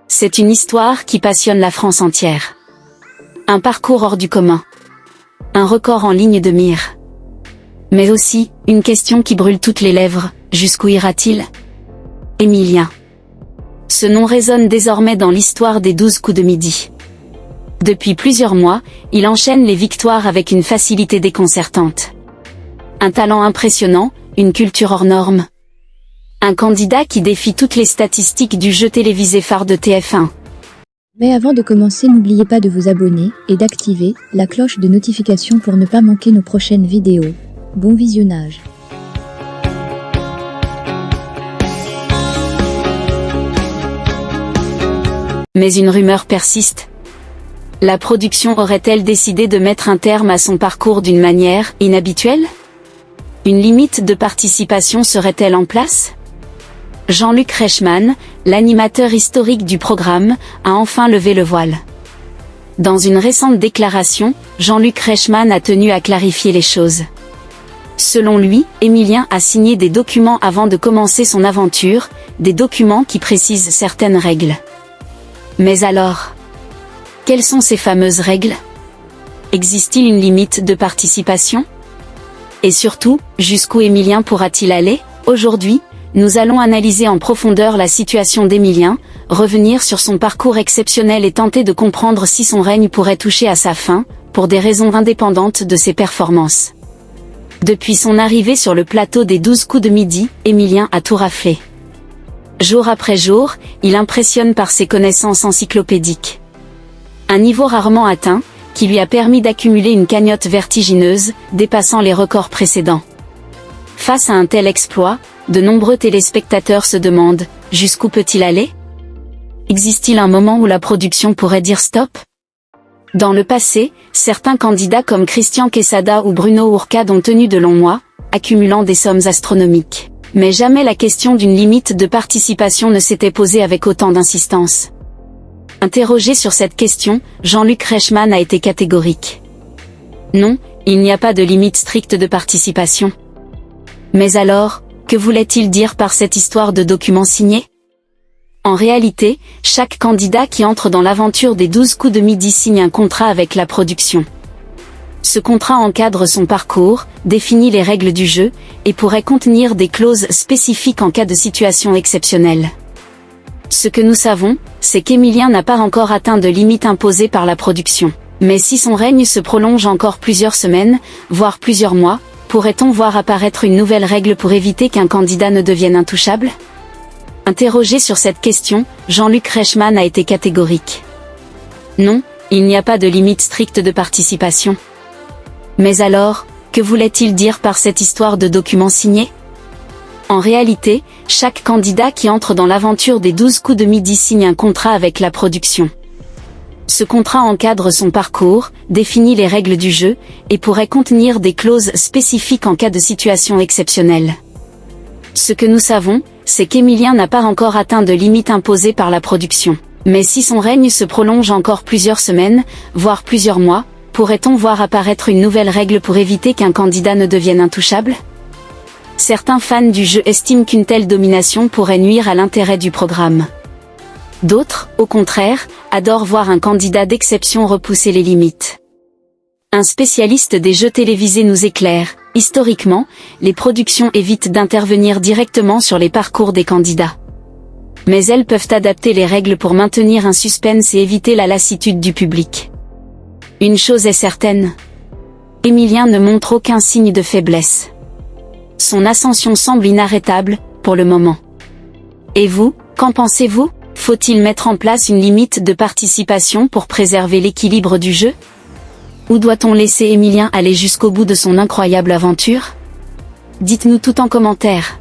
C'est une histoire qui passionne la France entière. Un parcours hors du commun. Un record en ligne de mire. Mais aussi, une question qui brûle toutes les lèvres, jusqu'où ira-t-il? Émilien. Ce nom résonne désormais dans l'histoire des 12 coups de midi. Depuis plusieurs mois, il enchaîne les victoires avec une facilité déconcertante. Un talent impressionnant, une culture hors norme. Un candidat qui défie toutes les statistiques du jeu télévisé phare de TF1. Mais avant de commencer, n'oubliez pas de vous abonner et d'activer la cloche de notification pour ne pas manquer nos prochaines vidéos. Bon visionnage. Mais une rumeur persiste. La production aurait-elle décidé de mettre un terme à son parcours d'une manière inhabituelle? Une limite de participation serait-elle en place? Jean-Luc Reichmann, l'animateur historique du programme, a enfin levé le voile. Dans une récente déclaration, Jean-Luc Reichmann a tenu à clarifier les choses. Selon lui, Émilien a signé des documents avant de commencer son aventure, des documents qui précisent certaines règles. Mais alors, quelles sont ces fameuses règles? Existe-t-il une limite de participation? Et surtout, jusqu'où Émilien pourra-t-il aller? Aujourd'hui, nous allons analyser en profondeur la situation d'Émilien, revenir sur son parcours exceptionnel et tenter de comprendre si son règne pourrait toucher à sa fin, pour des raisons indépendantes de ses performances. Depuis son arrivée sur le plateau des 12 coups de midi, Émilien a tout raflé. Jour après jour, il impressionne par ses connaissances encyclopédiques. Un niveau rarement atteint, qui lui a permis d'accumuler une cagnotte vertigineuse, dépassant les records précédents. Face à un tel exploit, de nombreux téléspectateurs se demandent, jusqu'où peut-il aller? Existe-t-il un moment où la production pourrait dire stop? Dans le passé, certains candidats comme Christian Quesada ou Bruno Ourcade ont tenu de longs mois, accumulant des sommes astronomiques. Mais jamais la question d'une limite de participation ne s'était posée avec autant d'insistance. Interrogé sur cette question, Jean-Luc Reichmann a été catégorique. Non, il n'y a pas de limite stricte de participation. Mais alors, que voulait-il dire par cette histoire de documents signés? En réalité, chaque candidat qui entre dans l'aventure des 12 coups de midi signe un contrat avec la production. Ce contrat encadre son parcours, définit les règles du jeu, et pourrait contenir des clauses spécifiques en cas de situation exceptionnelle. Ce que nous savons, c'est qu'Émilien n'a pas encore atteint de limite imposée par la production. Mais si son règne se prolonge encore plusieurs semaines, voire plusieurs mois, pourrait-on voir apparaître une nouvelle règle pour éviter qu'un candidat ne devienne intouchable? Interrogé sur cette question, Jean-Luc Reichmann a été catégorique. Non, il n'y a pas de limite stricte de participation. Mais alors, que voulait-il dire par cette histoire de documents signés? En réalité, chaque candidat qui entre dans l'aventure des 12 coups de midi signe un contrat avec la production. Ce contrat encadre son parcours, définit les règles du jeu, et pourrait contenir des clauses spécifiques en cas de situation exceptionnelle. Ce que nous savons, c'est qu'Émilien n'a pas encore atteint de limite imposée par la production. Mais si son règne se prolonge encore plusieurs semaines, voire plusieurs mois, pourrait-on voir apparaître une nouvelle règle pour éviter qu'un candidat ne devienne intouchable? Certains fans du jeu estiment qu'une telle domination pourrait nuire à l'intérêt du programme. D'autres, au contraire, adorent voir un candidat d'exception repousser les limites. Un spécialiste des jeux télévisés nous éclaire, historiquement, les productions évitent d'intervenir directement sur les parcours des candidats. Mais elles peuvent adapter les règles pour maintenir un suspense et éviter la lassitude du public. Une chose est certaine. Émilien ne montre aucun signe de faiblesse. Son ascension semble inarrêtable, pour le moment. Et vous, qu'en pensez-vous? Faut-il mettre en place une limite de participation pour préserver l'équilibre du jeu? Ou doit-on laisser Émilien aller jusqu'au bout de son incroyable aventure? Dites-nous tout en commentaire.